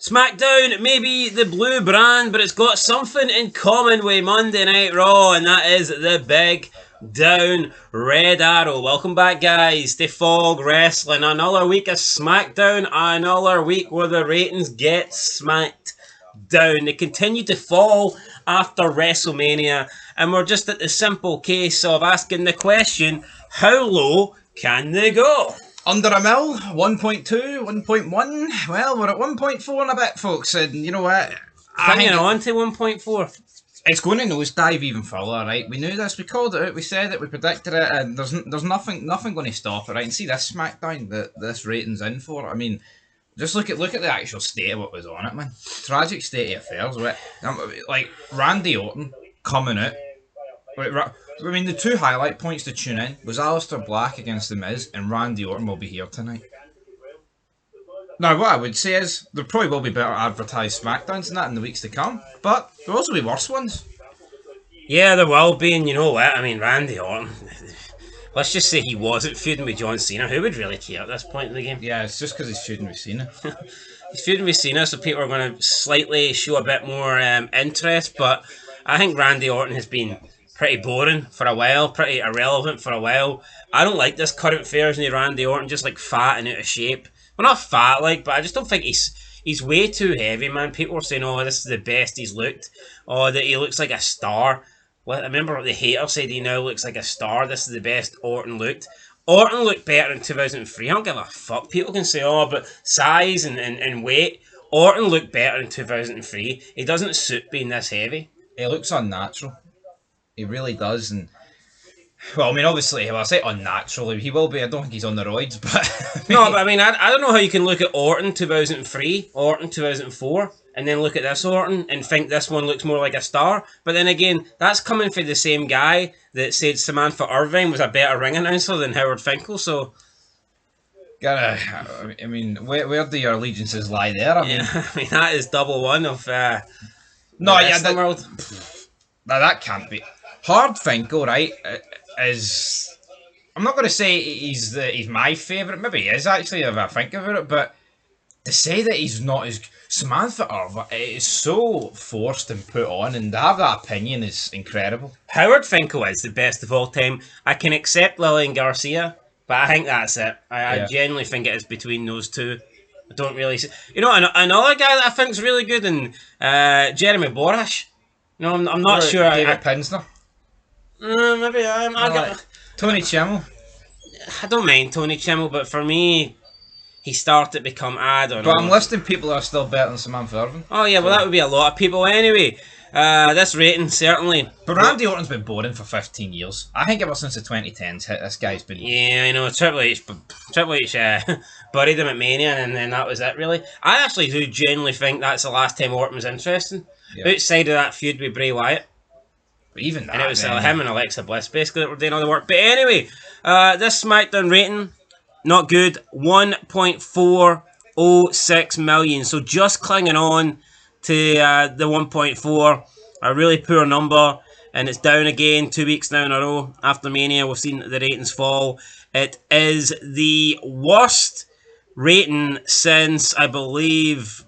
SmackDown may be the blue brand, but it's got something in common with Monday Night Raw, and that is the big down red arrow. Welcome back, guys, to Fog Wrestling. Another week of SmackDown, another week where the ratings get smacked down. They continue to fall after WrestleMania, and we're just at the simple case of asking the question, how low can they go? Under a mil, 1.2, 1.1. Well, we're at 1.4 and a bit, folks, and you know what? Hanging on to 1.4. It's going to nosedive even further, right? We knew this, we called it out, we said it, we predicted it, and there's nothing going to stop it, right? And see this SmackDown that this rating's in for. I mean, just look at the actual state of what was on it, man. Tragic state of affairs. Like Randy Orton coming out. I mean, the two highlight points to tune in was Aleister Black against The Miz, and Randy Orton will be here tonight. Now, what I would say is, there probably will be better advertised SmackDowns than that in the weeks to come, but there will also be worse ones. Yeah, there will be, and you know what? I mean, Randy Orton, let's just say he wasn't feuding with John Cena. Who would really care at this point in the game? Yeah, it's just because he's feuding with Cena. He's feuding with Cena, so people are going to slightly show a bit more interest, but I think Randy Orton has been pretty boring for a while, pretty irrelevant for a while. I don't like this current version of Randy Orton, just like fat and out of shape. Well, not fat, like, but I just don't think he's way too heavy, man. People are saying, oh, this is the best he's looked. Oh, that he looks like a star. Well, I remember the hater said he now looks like a star. This is the best Orton looked. Orton looked better in 2003. I don't give a fuck. People can say, oh, but size and weight. Orton looked better in 2003. He doesn't suit being this heavy. He looks unnatural. He really does, and well, I mean, obviously, I say unnatural. He will be. I don't think he's on the roids, but no, but I mean, I don't know how you can look at Orton 2003, Orton 2004, and then look at this Orton and think this one looks more like a star. But then again, that's coming from the same guy that said Samantha Irvine was a better ring announcer than Howard Finkel. So, I mean, where do your allegiances lie there? I mean, that is double one of the world. Now that can't be. Hard Finkel, right, is... I'm not going to say he's my favourite. Maybe he is, actually, if I think about it. But to say that he's not as... Samantha Irvine, it is so forced and put on. And to have that opinion is incredible. Howard Finkel is the best of all time. I can accept Lillian Garcia, but I think that's it. I genuinely think it is between those two. I don't really... You know, another guy that I think is really good, and Jeremy Borash. No, I'm not sure. David Pinsner. Maybe Tony Chimmel. I don't mind Tony Chimmel, but for me, he started to become But I'm listing people that are still better than Samantha Irvine. Oh yeah, well that would be a lot of people anyway. This rating certainly. But Randy Orton's been boring for 15 years. I think ever since the 2010s hit, this guy's been. Yeah, I know. Triple H buried him at Mania, and then that was it. Really, I actually do genuinely think that's the last time Orton was interesting. Yeah. Outside of that feud with Bray Wyatt. But even that, and it was him and Alexa Bliss basically that were doing all the work. But anyway, this SmackDown rating, not good. 1.406 million. So just clinging on to the 1.4. A really poor number. And it's down again 2 weeks now in a row. After Mania, we've seen the ratings fall. It is the worst rating since, I believe,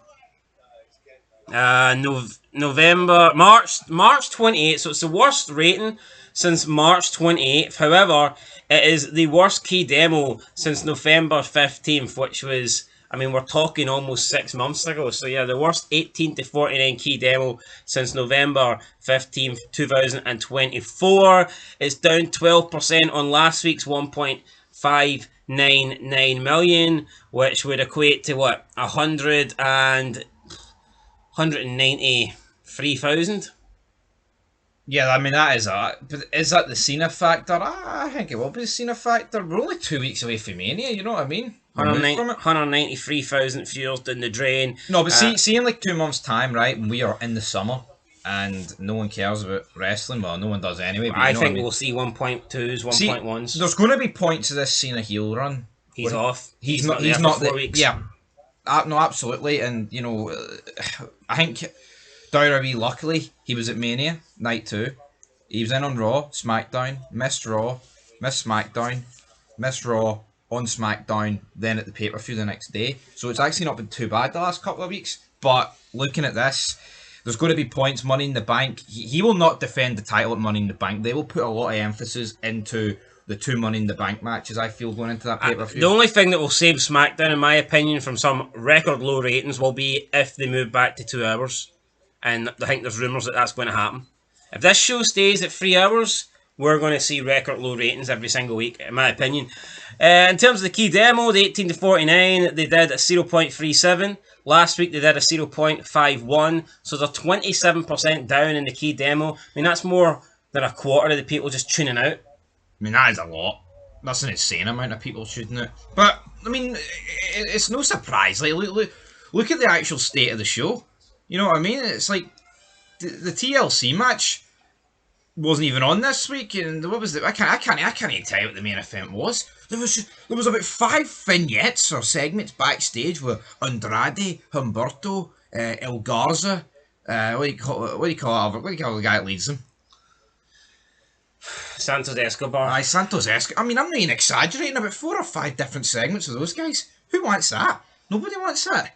March 28th, so it's the worst rating since March 28th. However, it is the worst key demo since November 15th, which was, I mean, we're talking almost 6 months ago. So yeah, the worst 18 to 49 key demo since November 15th, 2024. It's down 12% on last week's 1.599 million, which would equate to what, 193,000. Yeah, I mean, that is a... But is that the Cena factor? I think it will be the Cena factor. We're only 2 weeks away from Mania, you know what I mean? 193,000 viewers down the drain. No, but see in like 2 months' time, right, when we are in the summer and no one cares about wrestling, well, no one does anyway. But I think we'll see 1.2s, 1.1s. There's going to be points of this Cena heel run. He's off. He's not there for 4 weeks. Yeah. No, absolutely. And, you know, I think... Wwe, luckily, he was at Mania, night 2. He was in on Raw, SmackDown, missed Raw, missed SmackDown, missed Raw, on SmackDown, then at the pay-per-view the next day. So it's actually not been too bad the last couple of weeks. But looking at this, there's going to be points. Money in the Bank. He will not defend the title at Money in the Bank. They will put a lot of emphasis into the 2 Money in the Bank matches, I feel, going into that pay-per-view. The only thing that will save SmackDown, in my opinion, from some record low ratings will be if they move back to 2 hours. And I think there's rumours that that's going to happen. If this show stays at 3 hours, we're going to see record low ratings every single week, in my opinion. In terms of the key demo, the 18 to 49, they did a 0.37. Last week they did a 0.51. So they're 27% down in the key demo. I mean, that's more than a quarter of the people just tuning out. I mean, that is a lot. That's an insane amount of people tuning out. But, I mean, it's no surprise. Like, look at the actual state of the show. You know what I mean? It's like the TLC match wasn't even on this week, and what was it? I can't even tell you what the main event was. There was about 5 vignettes or segments backstage with Andrade, Humberto, El Garza. What do you call the guy that leads them? Santos Escobar. Aye, Santos Escobar. I mean, I'm not even exaggerating. About 4 or 5 different segments of those guys. Who wants that? Nobody wants that.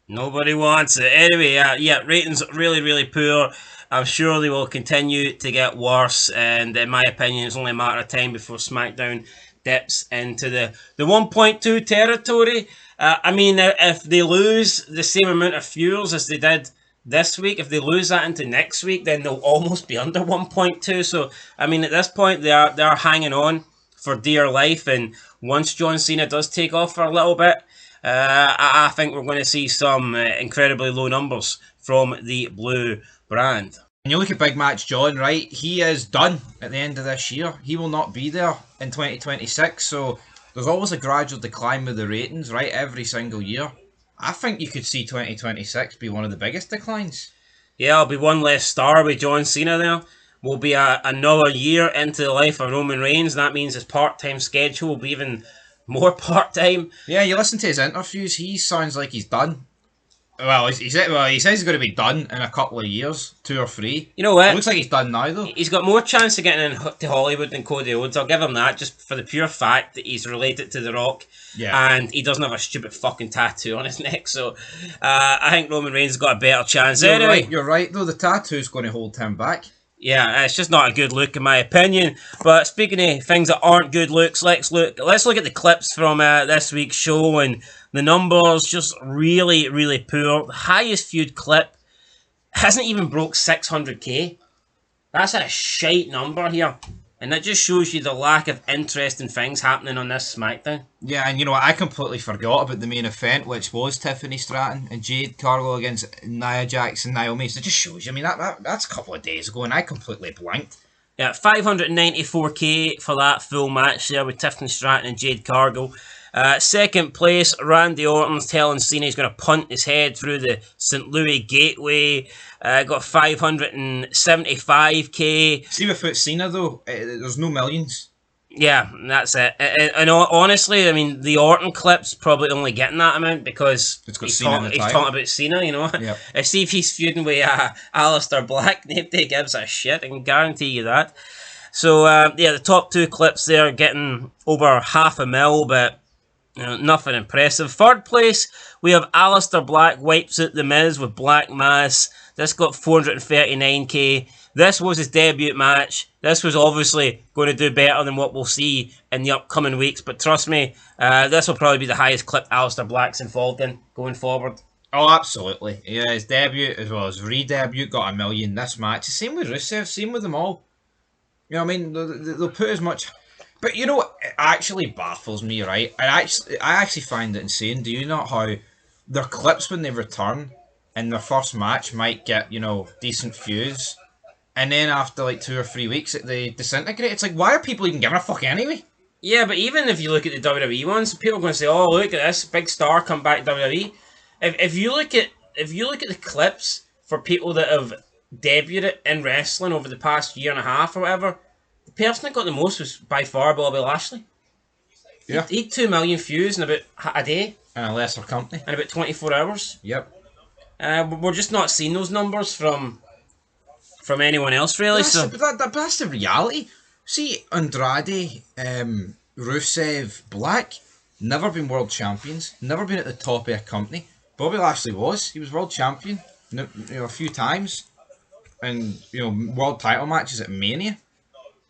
Nobody wants it. Anyway, yeah, ratings really, really poor. I'm sure they will continue to get worse, and in my opinion, it's only a matter of time before SmackDown dips into the 1.2 territory. I mean, if they lose the same amount of viewers as they did this week, if they lose that into next week, then they'll almost be under 1.2. So, I mean, at this point, they are hanging on for dear life, and once John Cena does take off for a little bit, I think we're going to see some incredibly low numbers from the Blue brand. And you look at Big Match John, right? He is done at the end of this year. He will not be there in 2026. So there's always a gradual decline with the ratings, right? Every single year. I think you could see 2026 be one of the biggest declines. Yeah, it'll be one less star with John Cena there. Will be another year into the life of Roman Reigns. That means his part-time schedule will be even more part-time. Yeah, you listen to his interviews, he sounds like he's done. Well, he says he's going to be done in a couple of years, 2 or 3. You know what? It looks like he's done now, though. He's got more chance of getting into Hollywood than Cody Rhodes. I'll give him that, just for the pure fact that he's related to The Rock. Yeah. And he doesn't have a stupid fucking tattoo on his neck. So, I think Roman Reigns has got a better chance. You're right, though. The tattoo's going to hold him back. Yeah, it's just not a good look in my opinion. But speaking of things that aren't good looks, let's look at the clips from this week's show, and the numbers just really, really poor. The highest viewed clip hasn't even broke 600k. That's a shite number here. And that just shows you the lack of interesting things happening on this SmackDown. Yeah, and you know what? I completely forgot about the main event, which was Tiffany Stratton and Jade Cargill against Nia Jax and Naomi. So it just shows you. I mean, that's a couple of days ago, and I completely blanked. Yeah, 594k for that full match there with Tiffany Stratton and Jade Cargill. Second place, Randy Orton's telling Cena he's going to punt his head through the St. Louis Gateway. Got 575k. See, without Cena, though, there's no millions. Yeah, that's it. And honestly, I mean, the Orton clip's probably only getting that amount because he's talking about Cena, you know. Yep. See if he's feuding with Aleister Black, nobody gives a shit, I can guarantee you that. So, yeah, the top 2 clips there getting over 500,000, but nothing impressive. Third place, we have Aleister Black wipes out The Miz with Black Mass. This got 439k. This was his debut match. This was obviously going to do better than what we'll see in the upcoming weeks. But trust me, this will probably be the highest clip Aleister Black's involved in going forward. Oh, absolutely. Yeah, his debut as well as re-debut got 1 million this match. Same with Rusev, same with them all. You know what I mean? They'll put as much... But you know what? It actually baffles me, right? I actually find it insane. Do you know how their clips when they return in their first match might get, you know, decent views, and then after like 2 or 3 weeks they disintegrate? It's like, why are people even giving a fuck anyway? Yeah, but even if you look at the WWE ones, people are going to say, "Oh, look at this big star come back to WWE." If you look at the clips for people that have debuted in wrestling over the past year and a half or whatever, the person that got the most was by far Bobby Lashley. Yeah. He had 2 million views in about a day. In a lesser company. In about 24 hours. Yep. We're just not seeing those numbers from anyone else, really. But that's the reality. See, Andrade Rusev, Black, never been world champions, never been at the top of a company. Bobby Lashley was. He was world champion, a few times, and world title matches at Mania.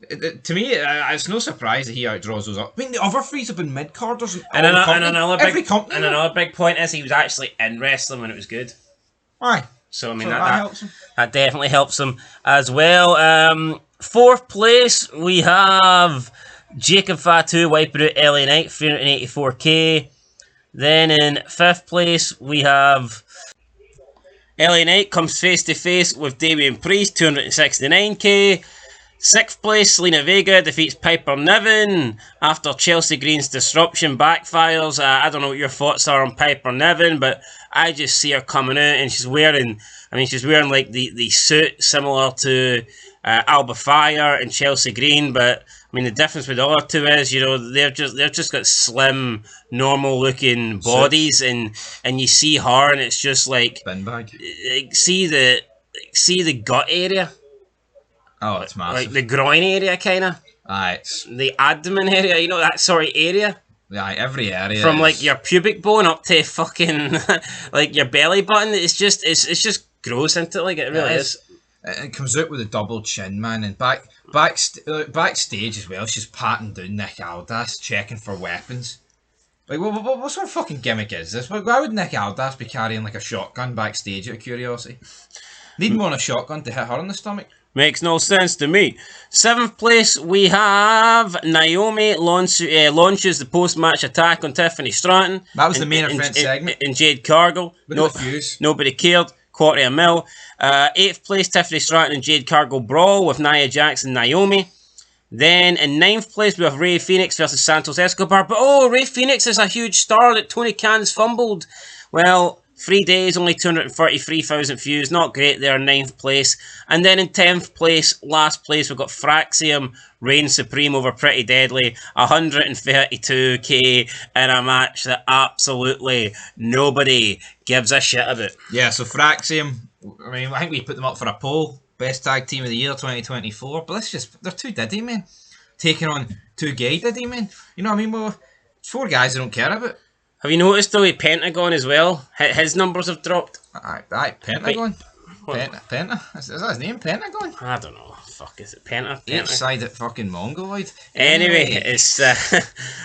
To me, it's no surprise that he outdraws those. I mean, the other threes have been mid carders and another big point is he was actually in wrestling when it was good. Aye. So I mean that helps him. That definitely helps him as well. Fourth place we have Jacob Fatu wiping out LA Knight, 384k. Then in fifth place we have LA Knight comes face to face with Damian Priest, 269k. Sixth place, Selena Vega defeats Piper Niven after Chelsea Green's disruption backfires. I don't know what your thoughts are on Piper Niven, but I just see her coming out and she's wearing like the suit similar to Alba Fire and Chelsea Green, but I mean the difference with the other two is they've just got slim, normal looking bodies, and you see her and it's just like bin bag. See the gut area. Oh, it's massive. Like the groin area, kind of. Aye, it's the abdomen area, that sort of area. Aye, every area. From like your pubic bone up to fucking like your belly button. It's just gross, isn't it? Like it really is. It comes out with a double chin, man, and backstage as well. She's patting down Nick Aldis, checking for weapons. Like, what sort of fucking gimmick is this? Why would Nick Aldis be carrying like a shotgun backstage out of curiosity? Need more than a shotgun to hit her in the stomach. Makes no sense to me. Seventh place, we have Naomi launches the post-match attack on Tiffany Stratton. That was the main event segment. And Jade Cargill. Nobody cared. $250,000. Eighth place, Tiffany Stratton and Jade Cargill brawl with Nia Jax and Naomi. Then in ninth place, we have Rey Fenix versus Santos Escobar. But Rey Fenix is a huge star that Tony Khan's fumbled. Well, 3 days, only 233,000 views. Not great there, ninth place. And then in 10th place, last place, we've got Fraxium reign supreme over Pretty Deadly. 132k in a match that absolutely nobody gives a shit about. Yeah, so Fraxium, I think we put them up for a poll. Best tag team of the year 2024. But they're two Diddy men. Taking on two gay Diddy men. You know what I mean? Well, it's four guys I don't care about. Have you noticed though, Pentagon as well? His numbers have dropped. Aye, Pentagon. Penta? Is that his name? Pentagon? I don't know. Fuck, is it Penta? Eight-sided fucking mongoloid. Anyway, it's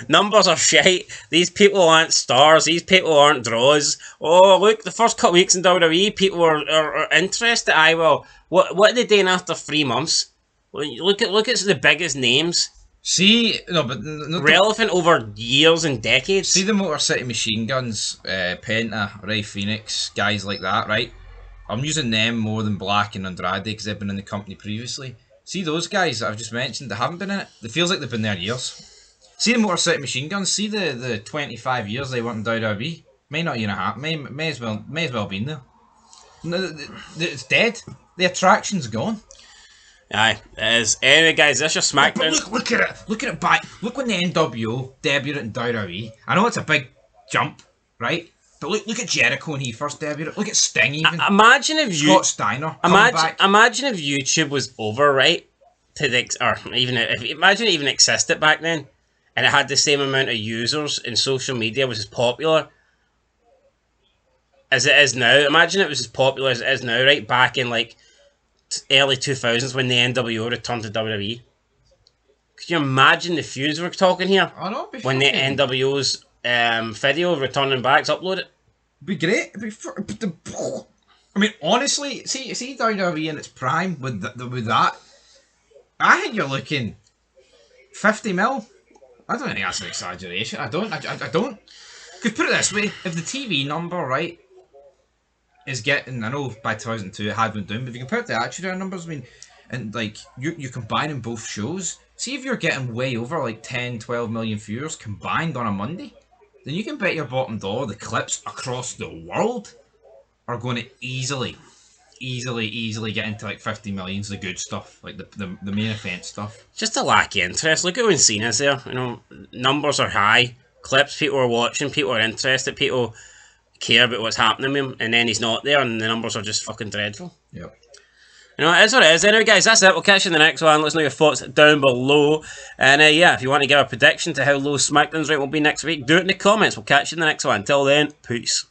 numbers are shite. These people aren't stars. These people aren't draws. Oh, look, the first couple weeks in WWE, people are interested. Aye, well, what are they doing after 3 months? Look at the biggest names. See, relevant over years and decades. See the Motor City Machine Guns, Penta, Rey Fenix, guys like that, right? I'm using them more than Black and Andrade because they've been in the company previously. See those guys that I've just mentioned that haven't been in it? It feels like they've been there years. See the Motor City Machine Guns. See the 25 years they weren't in WWE. May not even have. May as well been there. It's dead. The attraction's gone. Aye, it is. Anyway, guys, this is your SmackDown. Look at it. Look at it back. Look when the NWO debuted in WWE. I know it's a big jump, right? But look at Jericho when he first debuted. Look at Sting even. Imagine if Scott Steiner. Imagine if YouTube was over, right? Imagine it even existed back then, and it had the same amount of users and social media was as popular as it is now. Imagine it was as popular as it is now, right? Back in like early 2000s when the NWO returned to WWE. Could you imagine the feuds we're talking here? I know. When the NWO's video returning back's uploaded. Be great. I mean, honestly, see WWE in its prime with that. I think you're looking 50 mil. I don't think that's an exaggeration. I don't. Because put it this way, if the TV number, right, is getting, I know by 2002 it had went down, but if you compare it to the Attitude numbers, I mean, and like you're combining both shows, see if you're getting way over like 10, 12 million viewers combined on a Monday, then you can bet your bottom dollar the clips across the world are going to easily get into like 50 millions, the good stuff, like the main event stuff. Just a lack of interest. Look at when Cena's there, numbers are high, clips, people are watching, people are interested, people care about what's happening to him, and then he's not there and the numbers are just fucking dreadful. Yep. You know, it's what it is. Anyway, guys, that's it. We'll catch you in the next one. Let us know your thoughts down below. And yeah, if you want to give a prediction to how low SmackDown's rate will be next week, do it in the comments. We'll catch you in the next one. Until then, peace.